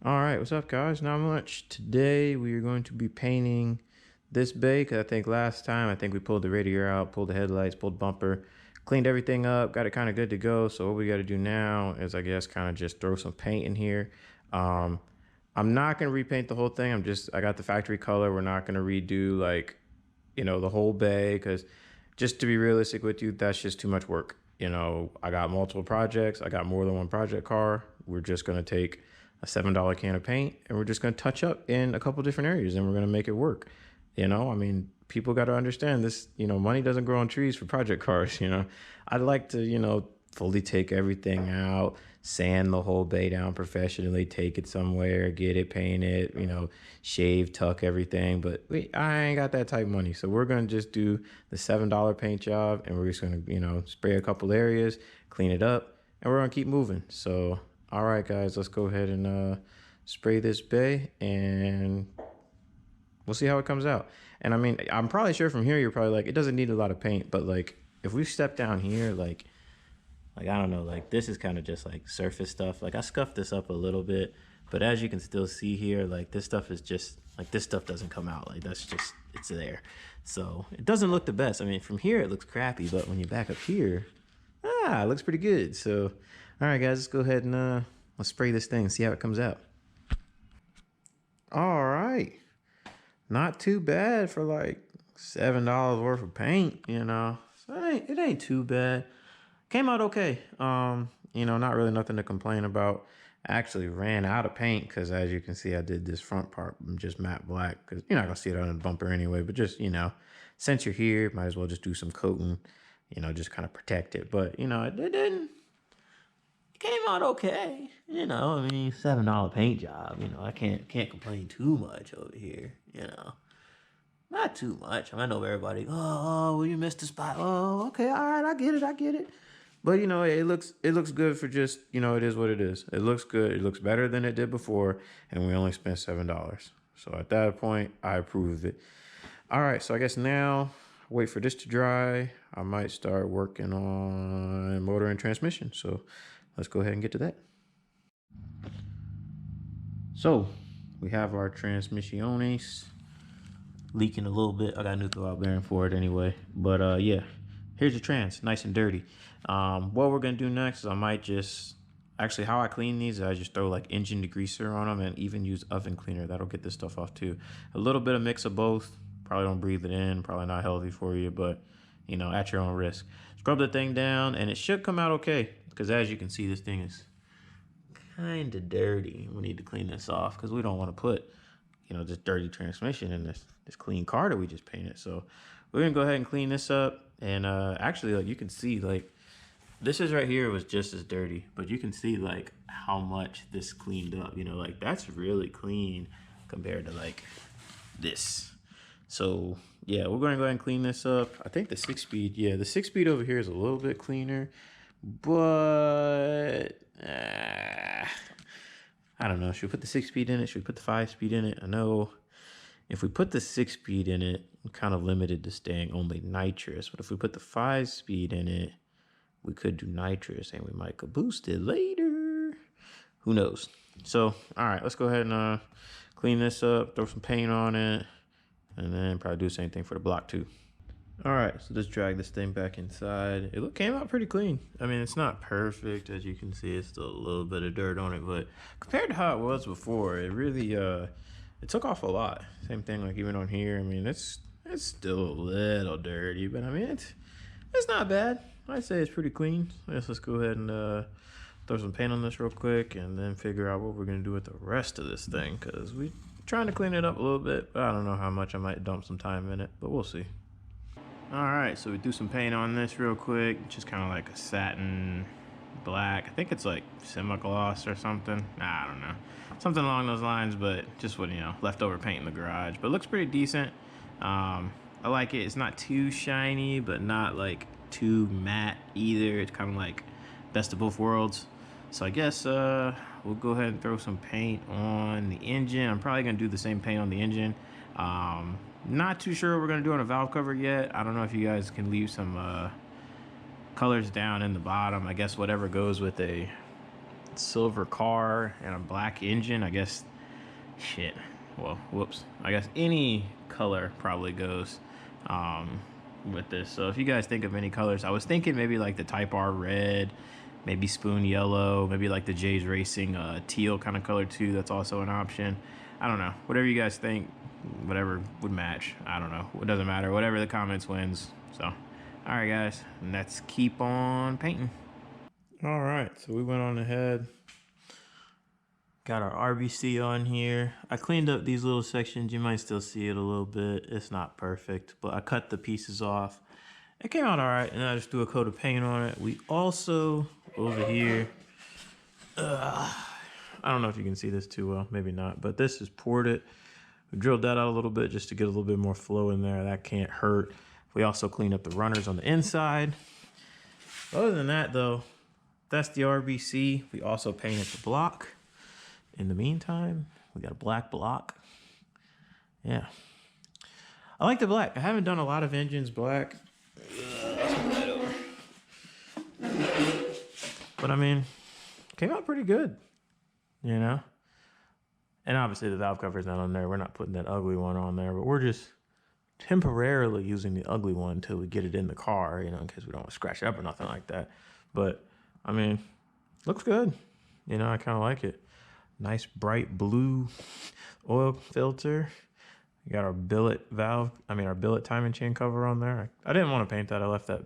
Alright, what's up guys? Not much. Today we are going to be painting this bay, because I think last time we pulled the radiator out, pulled the headlights, pulled the bumper, cleaned everything up, got it kind of good to go. So what we got to do now is, I guess, kind of just throw some paint in here. I'm not going to repaint the whole thing. I got the factory color. We're not going to redo the whole bay, because just to be realistic with you, that's just too much work. I got multiple projects. I got more than one project car. We're just going to take a $7 can of paint and we're just going to touch up in a couple different areas and we're going to make it work. I mean, people got to understand this, money doesn't grow on trees for project cars. I'd like to, fully take everything out, sand the whole bay down professionally, take it somewhere, get it painted, shave, tuck everything. But I ain't got that type of money. So we're going to just do the $7 paint job and we're just going to, spray a couple areas, clean it up, and we're going to keep moving. So all right, guys, let's go ahead and spray this bay and we'll see how it comes out. And I mean, I'm probably sure from here, you're probably like, it doesn't need a lot of paint, but like if we step down here, like, I don't know, like this is kind of just like surface stuff. Like I scuffed this up a little bit, but as you can still see here, like this stuff is just like, this stuff doesn't come out. Like that's just, it's there. So it doesn't look the best. I mean, from here, it looks crappy, but when you back up here, it looks pretty good. So all right, guys, let's go ahead and let's spray this thing and see how it comes out. All right. Not too bad for like $7 worth of paint, So it ain't too bad. Came out okay. Not really nothing to complain about. I actually ran out of paint because, as you can see, I did this front part just matte black because you're not going to see it on the bumper anyway. But just, since you're here, might as well just do some coating, just kind of protect it. But, it didn't. Came out okay, I mean, $7 paint job, I can't complain too much over here, not too much. I know everybody, well, you missed the spot. Oh, okay, all right, I get it. But it looks good for just, it is what it is. It looks good. It looks better than it did before, and we only spent $7. So at that point, I approve it. All right, so I guess now wait for this to dry. I might start working on motor and transmission. So let's go ahead and get to that. So we have our transmissiones leaking a little bit. I got a new throwout bearing for it anyway. But yeah, here's your trans, nice and dirty. What we're gonna do next is I might just, actually how I clean these is I just throw like engine degreaser on them and even use oven cleaner. That'll get this stuff off too. A little bit of mix of both. Probably don't breathe it in, probably not healthy for you, but at your own risk. Scrub the thing down and it should come out okay. Because as you can see, this thing is kind of dirty. We need to clean this off because we don't want to put, this dirty transmission in this clean car that we just painted. So we're going to go ahead and clean this up. And actually, like you can see, like this is right here was just as dirty. But you can see like how much this cleaned up. Like that's really clean compared to like this. So yeah, we're going to go ahead and clean this up. I think the 6-speed, the 6-speed over here is a little bit cleaner. But I don't know. Should we put the 6-speed in it? Should we put the 5-speed in it? I know if we put the 6-speed in it, we're kind of limited to staying only nitrous. But if we put the 5-speed in it, we could do nitrous and we might go boost it later. Who knows? So, all right, let's go ahead and clean this up, throw some paint on it, and then probably do the same thing for the block too. All right, so just drag this thing back inside. It came out pretty clean. I mean, it's not perfect. As you can see, it's still a little bit of dirt on it, but compared to how it was before, it really, it took off a lot. Same thing, like even on here. I mean, it's still a little dirty, but I mean, it's not bad. I'd say it's pretty clean. Let's go ahead and throw some paint on this real quick and then figure out what we're gonna do with the rest of this thing, because we're trying to clean it up a little bit, but I don't know how much. I might dump some time in it, but we'll see. All right, so we threw some paint on this real quick, just kind of like a satin black. I think it's like semi-gloss or something. Nah, I don't know. Something along those lines, but just what, you know, leftover paint in the garage. But it looks pretty decent. I like it. It's not too shiny, but not like too matte either. It's kind of like best of both worlds. So I guess we'll go ahead and throw some paint on the engine. I'm probably gonna do the same paint on the engine. Not too sure what we're gonna do on a valve cover yet. I don't know if you guys can leave some colors down in the bottom. I guess whatever goes with a silver car and a black engine, I guess, shit, well, whoops, I guess any color probably goes with this. So if you guys think of any colors, I was thinking maybe like the Type R red, maybe spoon yellow, maybe like the J's Racing teal kind of color too. That's also an option. I don't know, whatever you guys think, whatever would match. I don't know, it doesn't matter, whatever the comments wins. So all right guys, let's keep on painting. All right, so we went on ahead, got our RBC on here. I cleaned up these little sections. You might still see it a little bit. It's not perfect, but I cut the pieces off. It came out all right, and I just threw a coat of paint on it. We also, over here, I don't know if you can see this too well, maybe not, but this is ported. We drilled that out a little bit just to get a little bit more flow in there. That can't hurt. We also cleaned up the runners on the inside. Other than that though, that's the RBC. We also painted the block. In the meantime, we got a black block. Yeah. I like the black. I haven't done a lot of engines black. But I mean, came out pretty good, you know? And obviously the valve cover is not on there. We're not putting that ugly one on there, but we're just temporarily using the ugly one until we get it in the car, you know, in case we don't want to scratch it up or nothing like that. But I mean, looks good. You know, I kind of like it. Nice bright blue oil filter. We got our billet valve, our billet timing chain cover on there. I didn't want to paint that, I left that.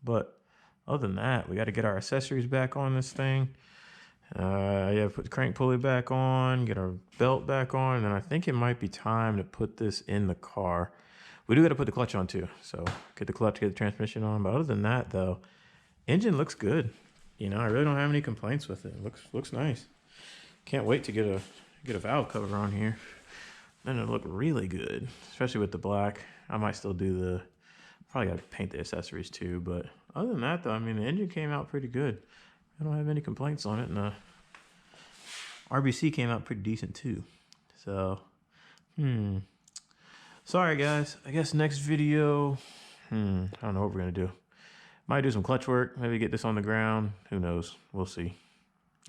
But other than that, we got to get our accessories back on this thing. Yeah, put the crank pulley back on, get our belt back on, and then I think it might be time to put this in the car. We do got to put the clutch on too, so get the clutch, get the transmission on. But other than that though, engine looks good. You know, I really don't have any complaints with it. It looks nice. Can't wait to get a valve cover on here. Then it'll look really good, especially with the black. I might still do probably got to paint the accessories too. But other than that though, I mean, the engine came out pretty good. I don't have any complaints on it, and the RBC came out pretty decent too. So, sorry guys. I guess next video, I don't know what we're gonna do. Might do some clutch work, maybe get this on the ground. Who knows? We'll see.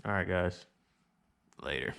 All right, guys. Later.